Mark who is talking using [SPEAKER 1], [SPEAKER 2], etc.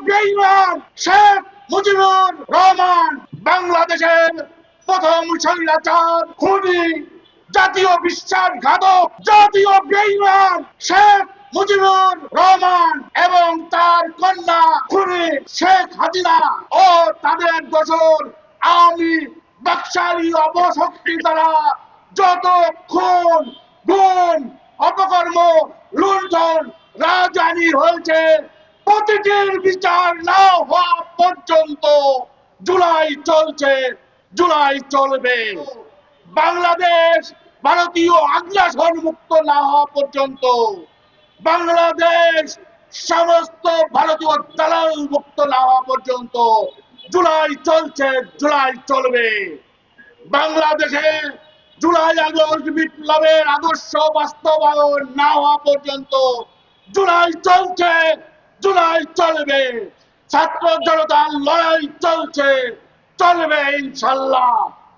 [SPEAKER 1] বেঈমান শেখ মুজিবুর রহমান বাংলাদেশের প্রথম স্বৈরাচার খুনি জাতীয় বিশ্বাসঘাতক জাতীয় বেঈমান শেখ মুজিবুর রহমান এবং তার কন্যা খুনি শেখ হাসিনা ও তাদের দোসর আওয়ামী বাকশালী অপশক্তি দ্বারা যত খুন গুম অপকর্ম লুণ্ঠন রাজধানী হয়েছে প্রতিটির বিচার না হওয়া পর্যন্ত জুলাই চলছে, জুলাই চলবে। বাংলাদেশ ভারতীয় আগ্রাসন মুক্ত না হওয়া পর্যন্ত, বাংলাদেশ সমস্ত ভারতীয় দালাল মুক্ত না হওয়া পর্যন্ত জুলাই চলছে, জুলাই চলবে। বাংলাদেশে জুলাই আগস্ট বিপ্লবের আদর্শ বাস্তবায়ন না হওয়া পর্যন্ত জুলাই চলছে, জুলাই চলবে। ছাত্র জনতার লড়াই চলছে, চলবে ইনশাল্লাহ।